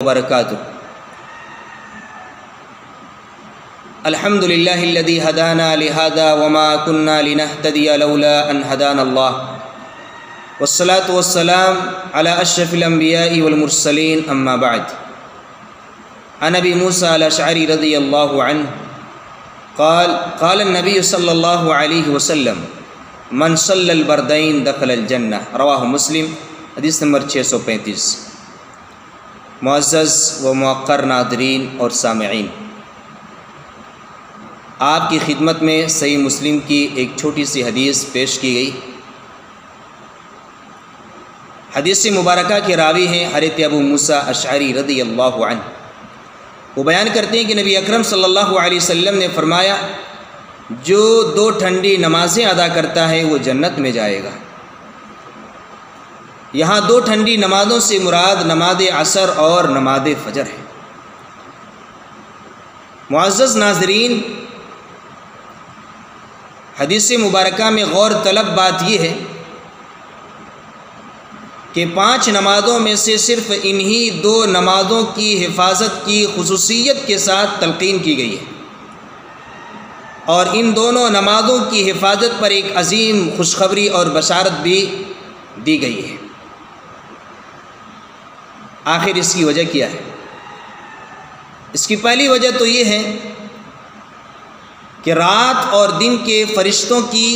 وبرکاتہ۔ الحمد للہ الذی ہدانا لہذا وما كنا لنہتدی لولا ان ہدانا اللہ، والصلاة والسلام علی اشرف الانبیاء والمرسلین، اما بعد۔ عن ابی موسیٰ الاشعری رضی اللہ عنہ قال النبی صلی اللہ علیہ وسلم من صلی البردین دخل الجنہ، رواہ مسلم، حدیث نمبر 635۔ معزز و موقر ناظرین اور سامعین، آپ کی خدمت میں صحیح مسلم کی ایک چھوٹی سی حدیث پیش کی گئی۔ حدیث مبارکہ کے راوی ہیں حضرت ابو موسیٰ اشعری رضی اللہ عنہ۔ وہ بیان کرتے ہیں کہ نبی اکرم صلی اللہ علیہ وسلم نے فرمایا، جو 2 ٹھنڈی نمازیں ادا کرتا ہے وہ جنت میں جائے گا۔ یہاں 2 ٹھنڈی نمازوں سے مراد نماز عصر اور نماز فجر ہے۔ معزز ناظرین، حدیث مبارکہ میں غور طلب بات یہ ہے کہ 5 نمازوں میں سے صرف انہی 2 نمازوں کی حفاظت کی خصوصیت کے ساتھ تلقین کی گئی ہے، اور ان دونوں نمازوں کی حفاظت پر ایک عظیم خوشخبری اور بشارت بھی دی گئی ہے۔ آخر اس کی وجہ کیا ہے؟ اس کی پہلی وجہ تو یہ ہے کہ رات اور دن کے فرشتوں کی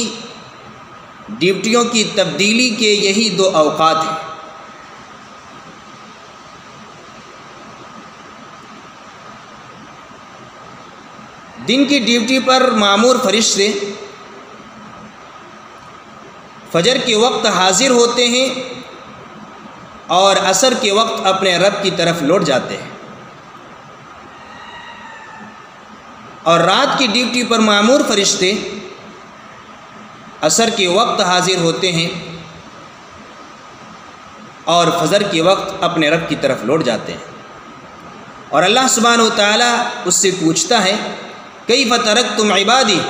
ڈیوٹیوں کی تبدیلی کے یہی 2 اوقات ہیں۔ دن کی ڈیوٹی پر مامور فرشتے فجر کے وقت حاضر ہوتے ہیں اور عصر کے وقت اپنے رب کی طرف لوٹ جاتے ہیں، اور رات کی ڈیوٹی پر مامور فرشتے عصر کے وقت حاضر ہوتے ہیں اور فجر کے وقت اپنے رب کی طرف لوٹ جاتے ہیں۔ اور اللہ سبحانہ و تعالیٰ اس سے پوچھتا ہے، کیف ترکتم عبادی،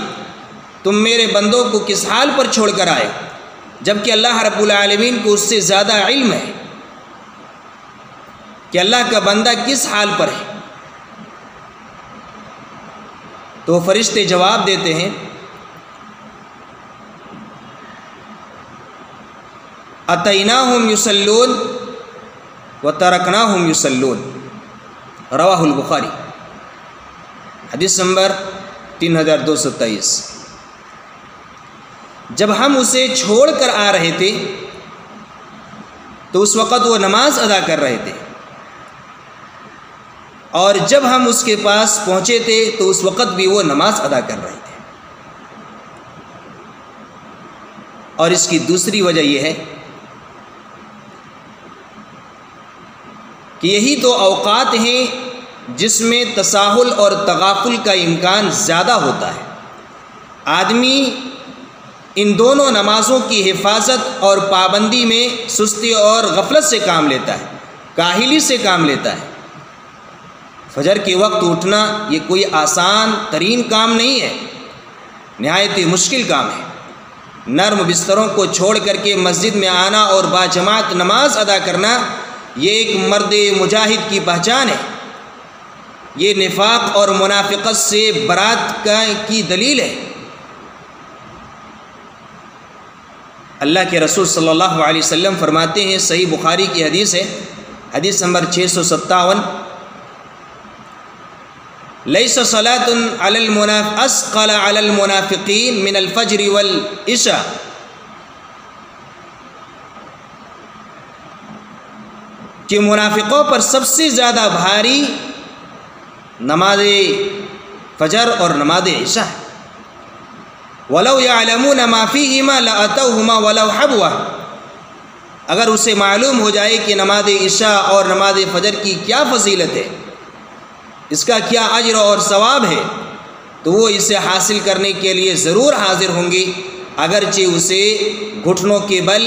تم میرے بندوں کو کس حال پر چھوڑ کر آئے، جبکہ اللہ رب العالمین کو اس سے زیادہ علم ہے کہ اللہ کا بندہ کس حال پر ہے۔ تو فرشتے جواب دیتے ہیں، اتیناہم یصلون وترکناہم یصلون، رواہ البخاری، حدیث نمبر 3223۔ جب ہم اسے چھوڑ کر آ رہے تھے تو اس وقت وہ نماز ادا کر رہے تھے، اور جب ہم اس کے پاس پہنچے تھے تو اس وقت بھی وہ نماز ادا کر رہے تھے۔ اور اس کی دوسری وجہ یہ ہے کہ یہی 2 اوقات ہیں جس میں تساہل اور تغافل کا امکان زیادہ ہوتا ہے۔ آدمی ان دونوں نمازوں کی حفاظت اور پابندی میں سستی اور غفلت سے کام لیتا ہے، کاہلی سے کام لیتا ہے۔ فجر کے وقت اٹھنا یہ کوئی آسان ترین کام نہیں ہے، نہایت مشکل کام ہے۔ نرم بستروں کو چھوڑ کر کے مسجد میں آنا اور باجماعت نماز ادا کرنا یہ ایک مرد مجاہد کی پہچان ہے، یہ نفاق اور منافقت سے برات کی دلیل ہے۔ اللہ کے رسول صلی اللہ علیہ وسلم فرماتے ہیں، صحیح بخاری کی حدیث ہے، حدیث نمبر 657، لیس صلاة اسقل علی المنافقین من الفجر والعشاء، کہ منافقوں پر سب سے زیادہ بھاری نماز فجر اور نماز عشاء ہے۔ وَلَوْ يَعْلَمُونَ مَا فِيهِمَا لَأَتَوْهُمَا وَلَوْ حَبْوَةً، اگر اسے معلوم ہو جائے کہ نماز عشاء اور نماز فجر کی کیا فضیلت ہے، اس کا کیا اجر اور ثواب ہے، تو وہ اسے حاصل کرنے کے لیے ضرور حاضر ہوں گے، اگرچہ اسے گھٹنوں کے بل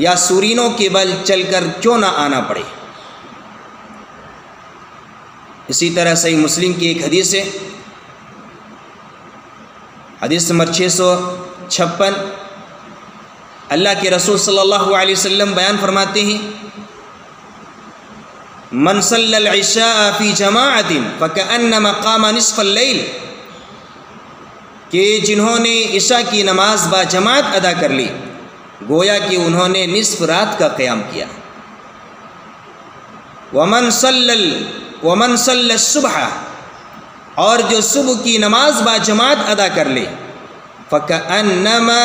یا سورینوں کے بل چل کر کیوں نہ آنا پڑے۔ اسی طرح صحیح مسلم کی ایک حدیث ہے، حدیث نمبر 656، اللہ کے رسول صلی اللہ علیہ وسلم بیان فرماتے ہیں، من صلی العشاء فی جماعت فکأنما قام نصف اللیل، کہ جنہوں نے عشاء کی نماز با جماعت ادا کر لی گویا کہ انہوں نے نصف رات کا قیام کیا۔ ومن صلی الصبح، اور جو صبح کی نماز با جماعت ادا کر لے فکأنما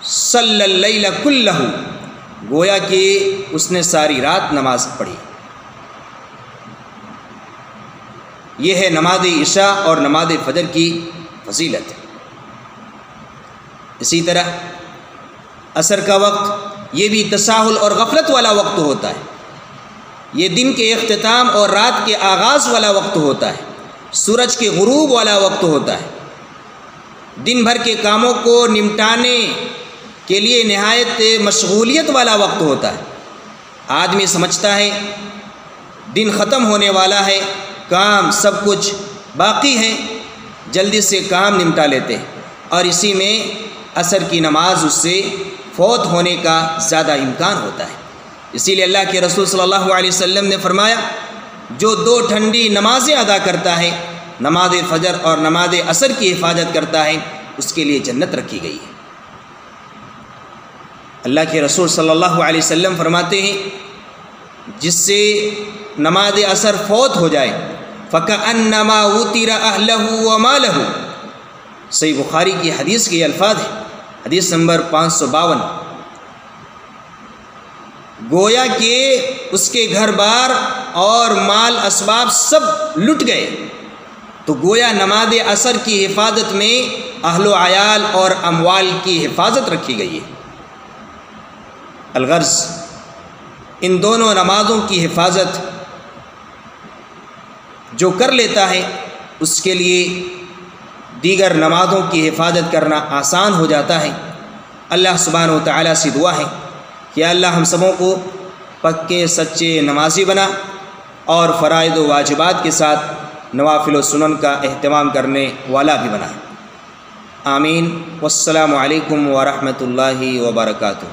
صلی اللیل کلہ، گویا کہ اس نے ساری رات نماز پڑھی۔ یہ ہے نماز عشاء اور نماز فجر کی فضیلت۔ اسی طرح عصر کا وقت یہ بھی تساہل اور غفلت والا وقت ہوتا ہے، یہ دن کے اختتام اور رات کے آغاز والا وقت ہوتا ہے، سورج کے غروب والا وقت ہوتا ہے، دن بھر کے کاموں کو نمٹانے کے لیے نہایت مشغولیت والا وقت ہوتا ہے۔ آدمی سمجھتا ہے دن ختم ہونے والا ہے، کام سب کچھ باقی ہے، جلدی سے کام نمٹا لیتے ہیں، اور اسی میں عصر کی نماز اس سے فوت ہونے کا زیادہ امکان ہوتا ہے۔ اسی لیے اللہ کے رسول صلی اللہ علیہ وسلم نے فرمایا جو دو ٹھنڈی نمازیں ادا کرتا ہے، نماز فجر اور نماز عصر کی حفاظت کرتا ہے، اس کے لیے جنت رکھی گئی ہے۔ اللہ کے رسول صلی اللہ علیہ وسلم فرماتے ہیں جس سے نماز عصر فوت ہو جائے فَكَأَنَّمَا وُتِرَ أَهْلَهُ وَمَالَهُ، صحیح بخاری کی حدیث کے یہ الفاظ ہیں، حدیث نمبر 552، گویا کہ اس کے گھر بار اور مال اسباب سب لٹ گئے، تو گویا نماز عصر کی حفاظت میں اہل و عیال اور اموال کی حفاظت رکھی گئی ہے۔ الغرض ان دونوں نمازوں کی حفاظت جو کر لیتا ہے اس کے لیے دیگر نمازوں کی حفاظت کرنا آسان ہو جاتا ہے۔ اللہ سبحانہ و تعالیٰ سے دعا ہے کہ اللہ ہم سبوں کو پکے سچے نمازی بنا اور فرائض و واجبات کے ساتھ نوافل و سنن کا اہتمام کرنے والا بھی بنا۔ آمین۔ والسلام علیکم ورحمۃ اللہ وبرکاتہ۔